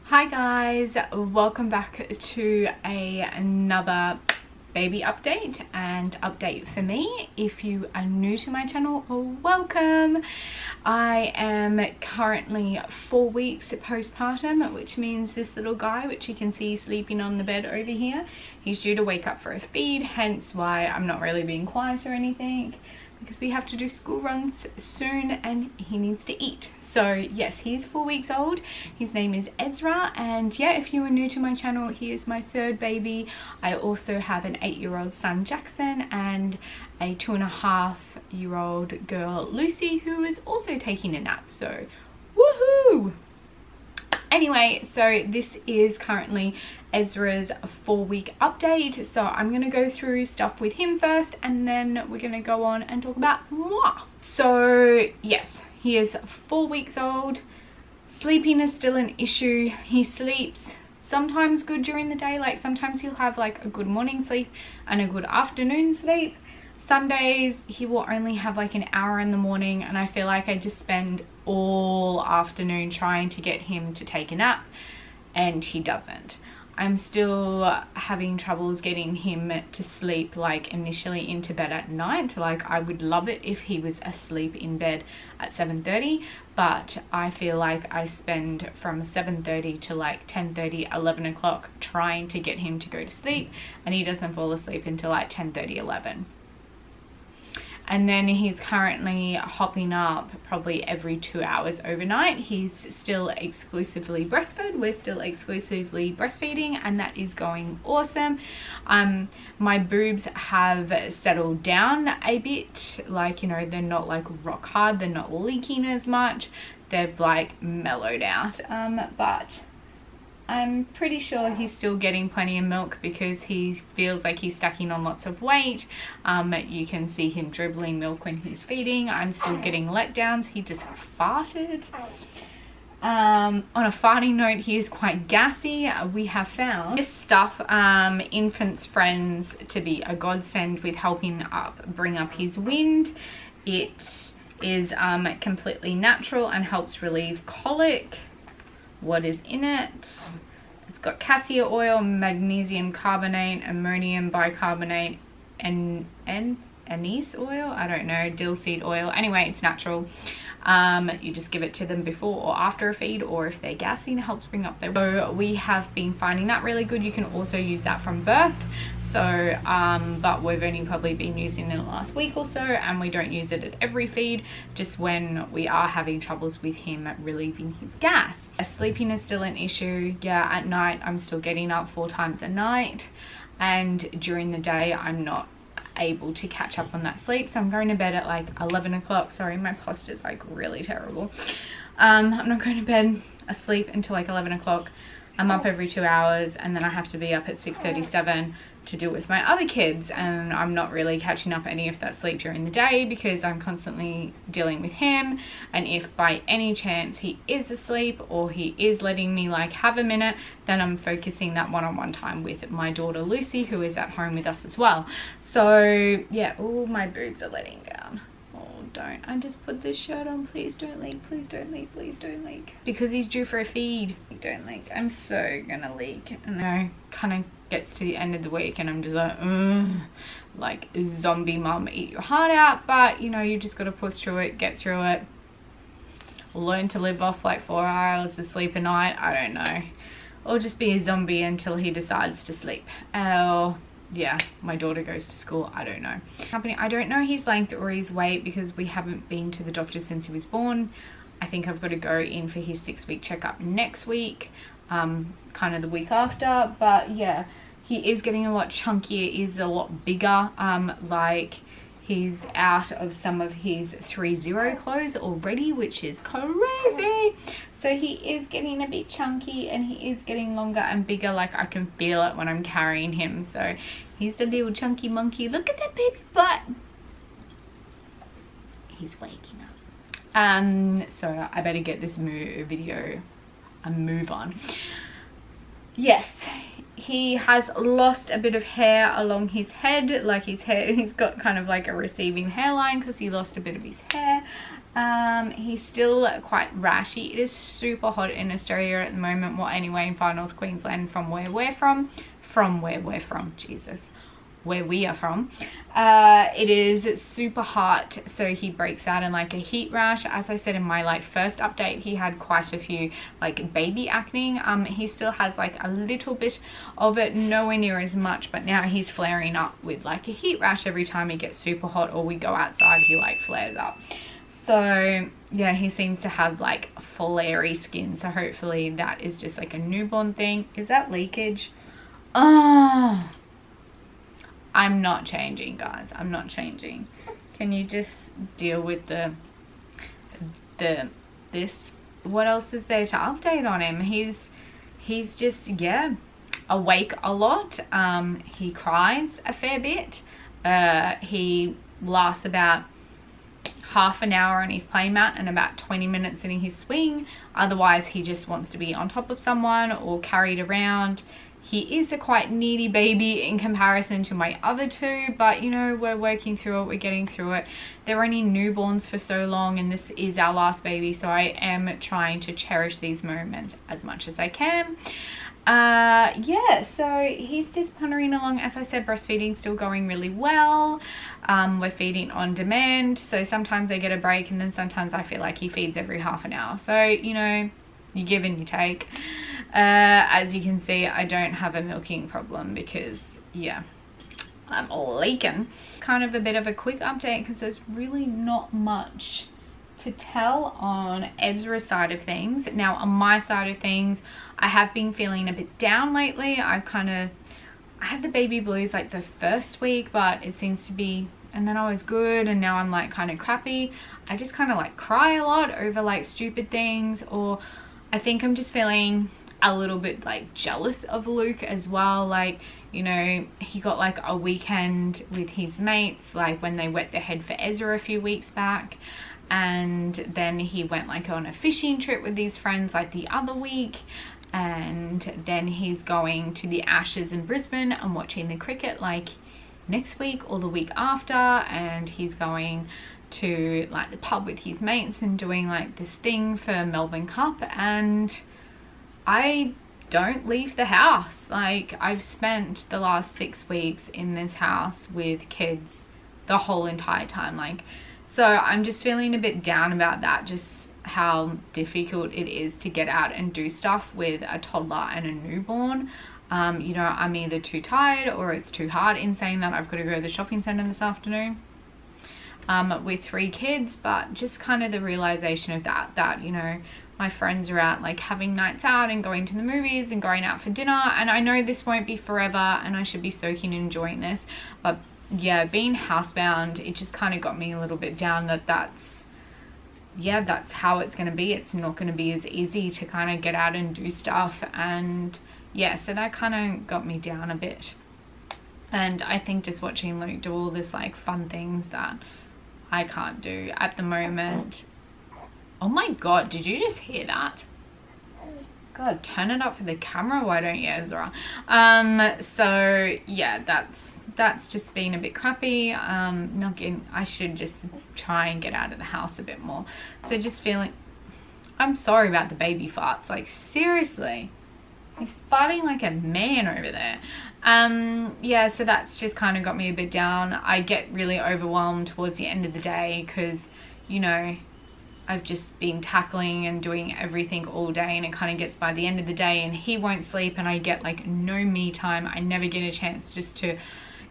Hi guys, welcome back to another baby update and update for me. If you are new to my channel, welcome. I am currently 4 weeks postpartum, which means this little guy, which you can see sleeping on the bed over here, he's due to wake up for a feed, hence why I'm not really being quiet or anything, because we have to do school runs soon and he needs to eat. So yes, he's 4 weeks old. His name is Ezra, and yeah, if you are new to my channel, he is my third baby. I also have an 8-year-old son Jackson and a 2.5-year-old girl Lucy, who is also taking a nap, so woohoo! Anyway, so this is currently Ezra's 4-week update, so I'm gonna go through stuff with him first and then we're gonna go on and talk about moi. So yes, he is 4 weeks old. Sleeping is still an issue. He sleeps sometimes good during the day, like sometimes he'll have like a good morning sleep and a good afternoon sleep. Some days he will only have like an hour in the morning, and I feel like I just spend all afternoon trying to get him to take a nap and he doesn't. I'm still having troubles getting him to sleep like initially into bed at night. Like I would love it if he was asleep in bed at 7:30, but I feel like I spend from 7:30 to like 10:30, 11 o'clock trying to get him to go to sleep, and he doesn't fall asleep until like 10:30, 11. And then he's currently hopping up probably every 2 hours overnight. He's still exclusively breastfed. We're still exclusively breastfeeding, and that is going awesome. My boobs have settled down a bit. Like, you know, they're not like rock hard. They're not leaking as much. They've like mellowed out. But I'm pretty sure he's still getting plenty of milk because he feels like he's stacking on lots of weight. You can see him dribbling milk when he's feeding. I'm still getting letdowns. He just farted. On a farting note, he is quite gassy. We have found this stuff, Infant's Friends, to be a godsend with helping bring up his wind. It is completely natural and helps relieve colic. What is in it? It's got cassia oil, magnesium carbonate, ammonium bicarbonate, and anise oil, I don't know, dill seed oil. Anyway, it's natural. You just give it to them before or after a feed, or if they're gassing, it helps bring up their. So we have been finding that really good. You can also use that from birth. So but we've only probably been using it in the last week or so, and we don't use it at every feed, just when we are having troubles with him relieving his gas. Sleeping is still an issue. Yeah, at night I'm still getting up 4 times a night, and during the day I'm not able to catch up on that sleep, so I'm going to bed at like 11 o'clock. Sorry, my posture's like really terrible. I'm not going to bed asleep until like 11 o'clock. I'm up every 2 hours, and then I have to be up at 6:37 to deal with my other kids, and I'm not really catching up any of that sleep during the day because I'm constantly dealing with him. And if by any chance he is asleep or he is letting me like have a minute, then I'm focusing that one-on-one time with my daughter Lucy, who is at home with us as well. So yeah, oh, my boobs are letting down. Don't. I just put this shirt on. Please don't leak. Please don't leak. Please don't leak. Because he's due for a feed. Don't leak. I'm so gonna leak. And I kind of gets to the end of the week and I'm just like zombie mum, eat your heart out. But you know, you just got to push through it, get through it, learn to live off like 4 hours of sleep a night. I don't know. Or just be a zombie until he decides to sleep. Yeah, my daughter goes to school. I don't know. I don't know his length or his weight because we haven't been to the doctor since he was born. I think I've got to go in for his 6-week checkup next week, kind of the week after. But yeah, he is getting a lot chunkier, is a lot bigger. Like he's out of some of his 3-0 clothes already, which is crazy. So he is getting a bit chunky and he is getting longer and bigger. Like I can feel it when I'm carrying him. So he's the little chunky monkey. Look at that baby butt. He's waking up. So I better get this video a move on. Yes, he has lost a bit of hair along his head. Like his hair, he's got kind of like a receiving hairline because he lost a bit of his hair. He's still quite rashy. It is super hot in Australia at the moment. Well, anyway, in Far North Queensland, from where we are from, it is super hot, so he breaks out in like a heat rash. As I said in my like first update, he had quite a few like baby acne. He still has like a little bit of it, nowhere near as much, but now he's flaring up with like a heat rash every time he gets super hot or we go outside. He like flares up. So yeah, he seems to have like flary skin, so hopefully that is just like a newborn thing. Is that leakage? Oh, I'm not changing, guys. I'm not changing. Can you just deal with this? What else is there to update on him? He's just, yeah, awake a lot. He cries a fair bit. He lasts about half an hour on his playmat and about 20 minutes in his swing. Otherwise, he just wants to be on top of someone or carried around. He is a quite needy baby in comparison to my other two, but you know, we're working through it, we're getting through it. They're only newborns for so long, and this is our last baby, so I am trying to cherish these moments as much as I can. Yeah, so he's just pondering along. As I said, breastfeeding still going really well. We're feeding on demand, so sometimes I get a break, and then sometimes I feel like he feeds every half an hour. So, you know, you give and you take. As you can see, I don't have a milking problem because, yeah, I'm leaking. Kind of a bit of a quick update because there's really not much to tell on Ezra's side of things. Now, on my side of things, I have been feeling a bit down lately. I had the baby blues like the first week, but it seems to be, and then I was good, and now I'm like kind of crappy. I just kind of like cry a lot over like stupid things, or I think I'm just feeling a little bit like jealous of Luke as well. Like, you know, he got like a weekend with his mates, like when they wet their head for Ezra a few weeks back, and then he went like on a fishing trip with his friends like the other week, and then he's going to the Ashes in Brisbane and watching the cricket like next week or the week after, and he's going to like the pub with his mates and doing like this thing for Melbourne Cup, and I don't leave the house. Like, I've spent the last 6 weeks in this house with kids the whole entire time. Like, so I'm just feeling a bit down about that, just how difficult it is to get out and do stuff with a toddler and a newborn. You know, I'm either too tired or it's too hard. In saying that, I've got to go to the shopping centre this afternoon with 3 kids, but just kind of the realization of that, you know, my friends are out like having nights out and going to the movies and going out for dinner, and I know this won't be forever and I should be soaking and enjoying this, but yeah, being housebound, it just kind of got me a little bit down that's how it's going to be. It's not going to be as easy to kind of get out and do stuff, and yeah, so that kind of got me down a bit. And I think just watching Luke do all this like fun things that I can't do at the moment. Oh my god, did you just hear that? God, turn it up for the camera, why don't you, Ezra? So yeah, that's just been a bit crappy. I should just try and get out of the house a bit more. So just feeling, I'm sorry about the baby farts, like seriously, he's farting like a man over there. Yeah, so that's just kind of got me a bit down. I get really overwhelmed towards the end of the day because, you know, I've just been tackling and doing everything all day, and it kind of gets by the end of the day and he won't sleep and I get like no me time. I never get a chance just to,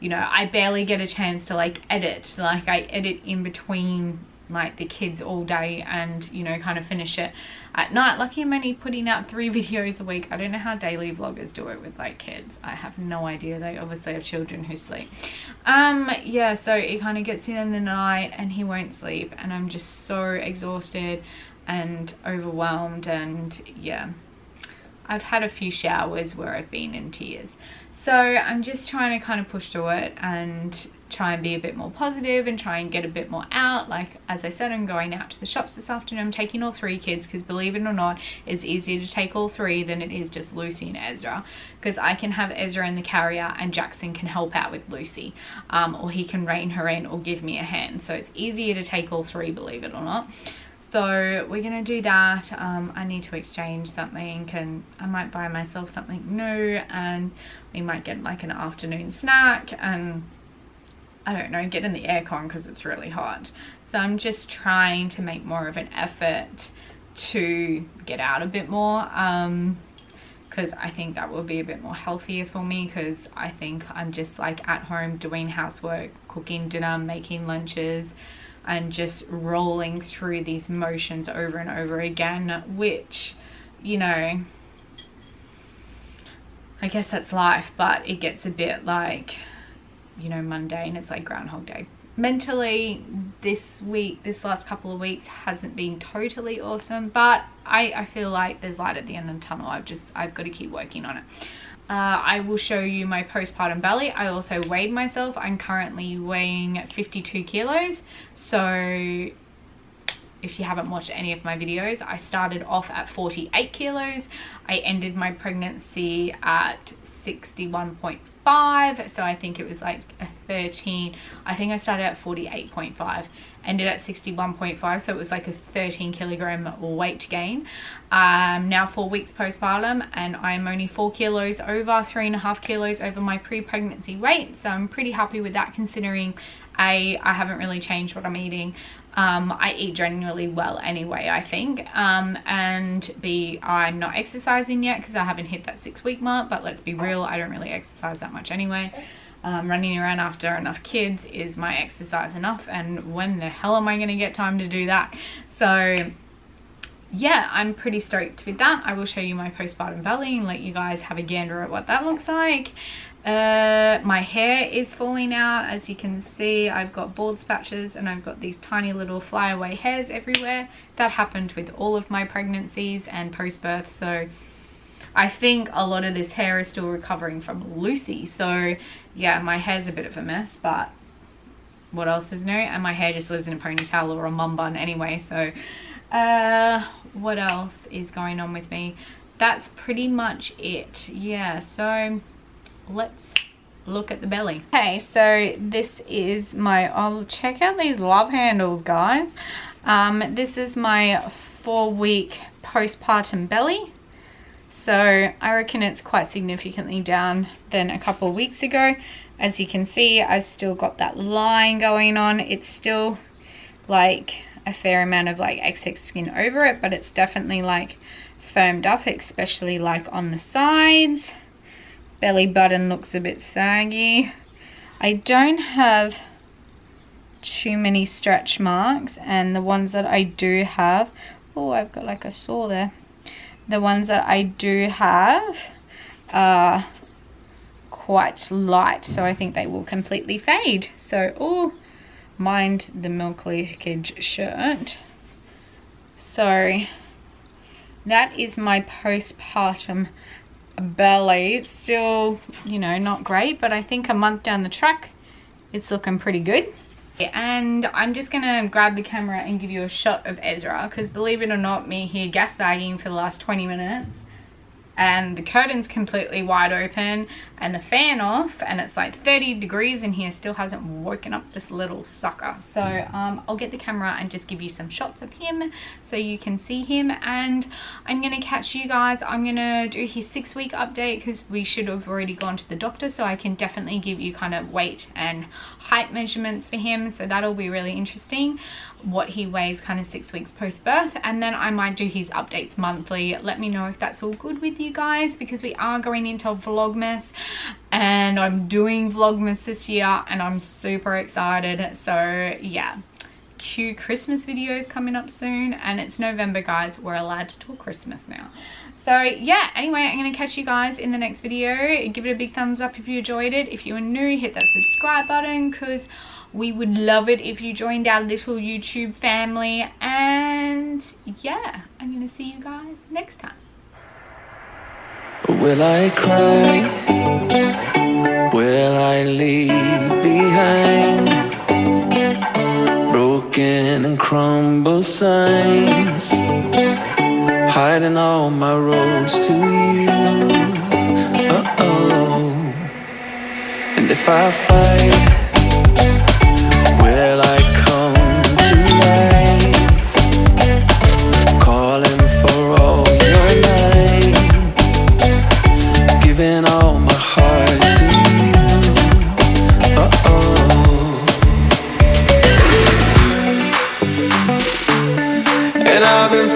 you know, I barely get a chance to like edit. Like, I edit in between like the kids all day and, you know, kind of finish it at night. Lucky I'm only putting out 3 videos a week. I don't know how daily vloggers do it with like kids. I have no idea. They obviously have children who sleep. Yeah, so it kind of gets in the night and he won't sleep and I'm just so exhausted and overwhelmed, and yeah, I've had a few showers where I've been in tears. So I'm just trying to kind of push through it and try and be a bit more positive and try and get a bit more out. Like, as I said, I'm going out to the shops this afternoon. I'm taking all 3 kids because, believe it or not, it's easier to take all 3 than it is just Lucy and Ezra, because I can have Ezra in the carrier and Jackson can help out with Lucy, or he can rein her in or give me a hand. So it's easier to take all 3, believe it or not. So we're gonna do that. I need to exchange something, and I might buy myself something new, and we might get like an afternoon snack, and I don't know, get in the aircon because it's really hot. So I'm just trying to make more of an effort to get out a bit more, because I think that will be a bit more healthier for me, because I think I'm just like at home doing housework, cooking dinner, making lunches, and just rolling through these motions over and over again, which, you know, I guess that's life, but it gets a bit like, you know, mundane. It's like Groundhog Day. Mentally, this last couple of weeks hasn't been totally awesome, but I feel like there's light at the end of the tunnel. I've got to keep working on it. I will show you my postpartum belly. I also weighed myself. I'm currently weighing 52 kilos. So if you haven't watched any of my videos, I started off at 48 kilos. I ended my pregnancy at 61.5. So I think it was like a 13. I think I started at 48.5, ended at 61.5. So it was like a 13 kilogram weight gain. Now 4 weeks postpartum, and I'm only 4 kilos over, 3.5 kilos over my pre-pregnancy weight. So I'm pretty happy with that, considering I haven't really changed what I'm eating. I eat generally well anyway, I think, and B, I'm not exercising yet because I haven't hit that 6-week mark, but let's be real, I don't really exercise that much anyway. Running around after enough kids is my exercise enough, and when the hell am I going to get time to do that? So yeah, I'm pretty stoked with that. I will show you my postpartum belly and let you guys have a gander at what that looks like. My hair is falling out. As you can see, I've got bald patches and I've got these tiny little flyaway hairs everywhere. That happened with all of my pregnancies and post-birth, so I think a lot of this hair is still recovering from Lucy. So yeah, my hair's a bit of a mess, but what else is new? And my hair just lives in a ponytail or a mum bun anyway. So what else is going on with me? That's pretty much it. Yeah, so let's look at the belly. Okay, so this is my, oh, check out these love handles, guys. This is my 4-week postpartum belly. So I reckon it's quite significantly down than a couple of weeks ago. As you can see, I've still got that line going on. It's still like a fair amount of like excess skin over it, but it's definitely like firmed up, especially like on the sides. Belly button looks a bit saggy. I don't have too many stretch marks, and the ones that I do have, oh, I've got like a sore there. The ones that I do have are quite light, so I think they will completely fade. So, oh, mind the milk leakage shirt. So that is my postpartum belly. It's still, you know, not great, but I think a month down the track it's looking pretty good. And I'm just gonna grab the camera and give you a shot of Ezra, because believe it or not, me here gas bagging for the last 20 minutes and the curtain's completely wide open and the fan off, and it's like 30 degrees in here, still hasn't woken up this little sucker. So I'll get the camera and just give you some shots of him so you can see him, and I'm gonna catch you guys. I'm gonna do his 6-week update because we should have already gone to the doctor, so I can definitely give you kind of weight and height measurements for him, so that'll be really interesting, what he weighs kind of 6 weeks post birth. And then I might do his updates monthly. Let me know if that's all good with you guys, because we are going into Vlogmas and I'm doing Vlogmas this year and I'm super excited. So yeah, cue Christmas videos coming up soon, and it's November, guys. We're allowed to talk Christmas now. So yeah, anyway, I'm going to catch you guys in the next video. Give it a big thumbs up if you enjoyed it. If you are new, hit that subscribe button, because we would love it if you joined our little YouTube family. And yeah, I'm going to see you guys next time. Will I cry? leave behind broken and crumbled signs, hiding all my roads to you. And if I fight, will I come to life, calling for all your light, giving all my heart to you. And I've been